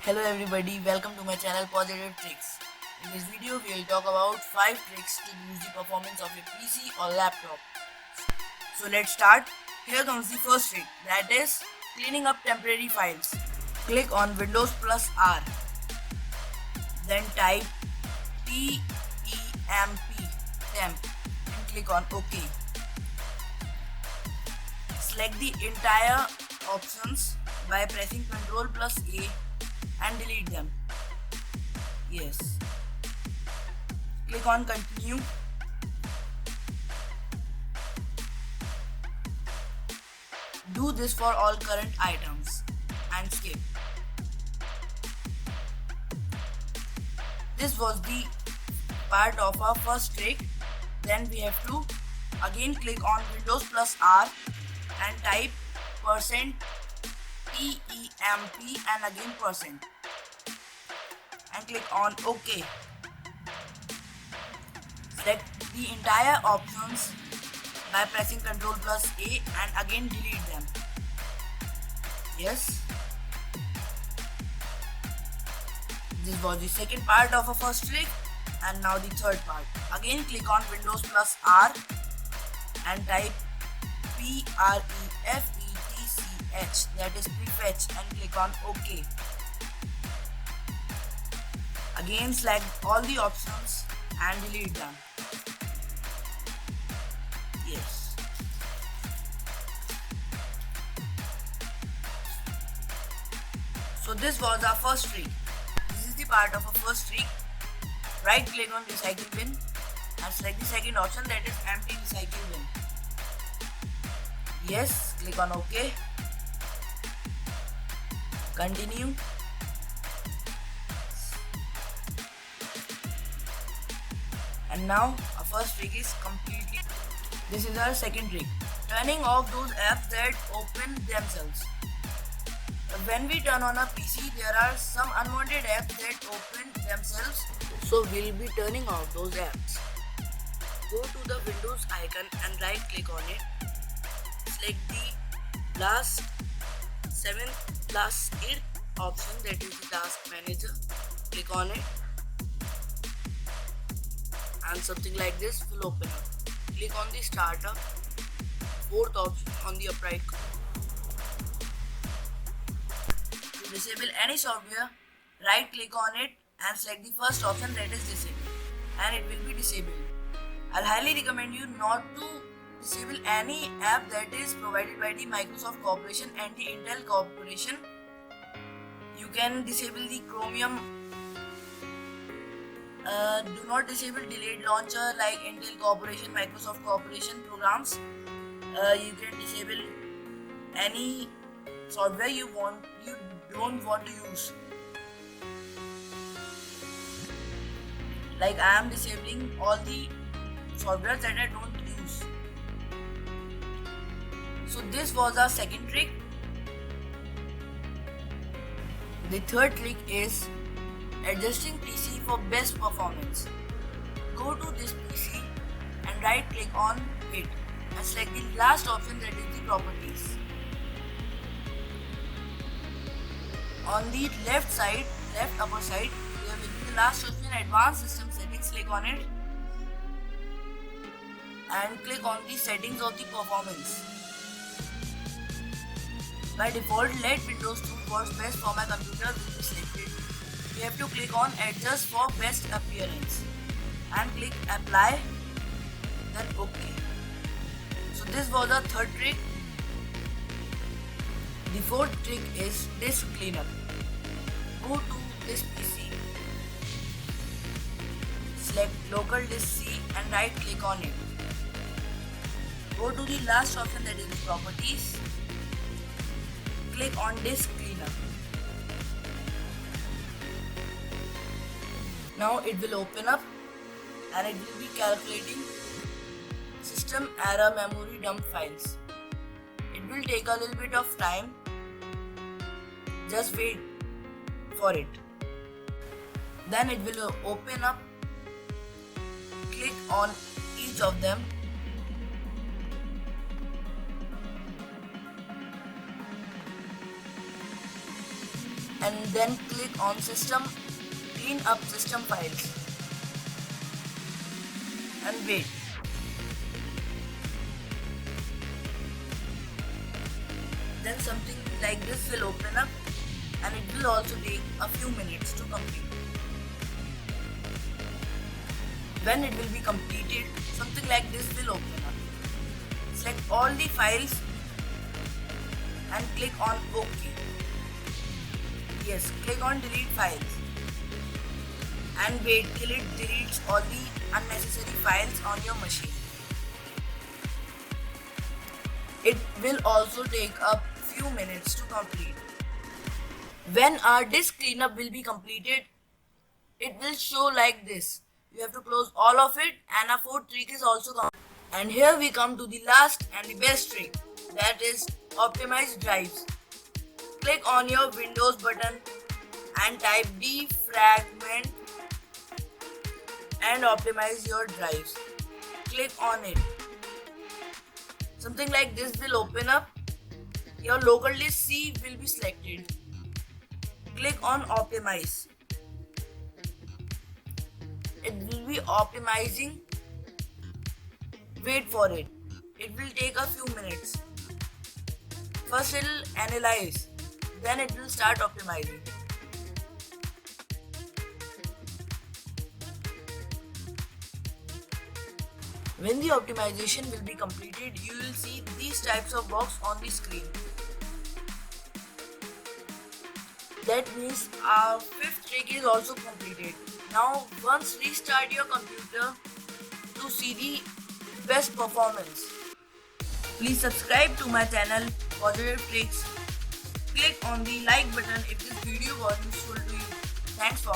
Hello everybody, welcome to my channel Positive Tricks. In this video we will talk about 5 tricks to boost the performance of your PC or laptop. So let's start. Here comes the first trick, that is cleaning up temporary files. Click on Windows plus R, then type temp and click on OK. Select the entire options by pressing Ctrl plus A and delete them. Yes. Click on continue. Do this for all current items and skip. This was the part of our first trick. Then we have to again click on Windows plus R and type %temp and again % and click on OK. Select the entire options by pressing Ctrl plus A and again delete them. Yes. This was the second part of our first trick, and now the third part. Again click on Windows plus R and type prefetch, that is prefetch, and click on OK. Again select all the options and delete them. Yes. So this was our first trick. This is the part of our first trick. Right click on recycle bin and select the second option, that is empty recycle bin. Yes, click on OK. Continue. And now our first trick is completely. This is our second trick. Turning off those apps that open themselves. When we turn on a PC, there are some unwanted apps that open themselves. So we'll be turning off those apps. Go to the Windows icon and right click on it. Select the last 7th plus 8th option, that is the task manager. Click on it and something like this will open up. Click on the startup, 4th option on the upright corner. To disable any software, right click on it and select the first option, that is disable, and it will be disabled. I'll highly recommend you not to disable any app that is provided by the Microsoft Corporation and the Intel Corporation. You can disable the Chromium. Do not disable delayed launcher like Intel Corporation, Microsoft Corporation programs. You can disable any software you don't want to use. Like I am disabling all the softwares that I don't use. So this was our second trick. The third trick is adjusting PC for best performance. Go to this PC and right click on it and select the last option, that is the properties. On the left upper side, there will be the last option, advanced system settings. Click on it and click on the settings of the performance. By default, let Windows 2 works best for my computer will be selected. We have to click on adjust for best appearance and click apply, then OK. So this was our third trick. The fourth trick is disk cleanup. Go to this PC, select local disk C and right click on it. Go to the last option, that is the properties. Click on disk cleanup. Now it will open up and it will be calculating system error memory dump files. It will take a little bit of time. Just wait for it. Then it will open up. Click on each of them. and then click on System, clean up system files and wait. Then something like this will open up and it will also take a few minutes to complete. When it will be completed, something like this will open up. Select all the files and click on OK. Yes, click on delete files and wait till it deletes all the unnecessary files on your machine. It will also take a few minutes to complete. When our disk cleanup will be completed, it will show like this. You have to close all of it and our fourth trick is also complete. And here we come to the last and the best trick, that is optimize drives. Click on your Windows button and type defragment and optimize your drives. Click on it. Something like this will open up. Your local disk C will be selected. Click on optimize. It will be optimizing. Wait for it. It will take a few minutes. First it will analyze, then it will start optimizing. When the optimization will be completed, you will see these types of box on the screen. That means our fifth trick is also completed. Now once restart your computer to see the best performance. Please subscribe to my channel Positive Tricks. Click on the like button if this video was useful to you. Thanks for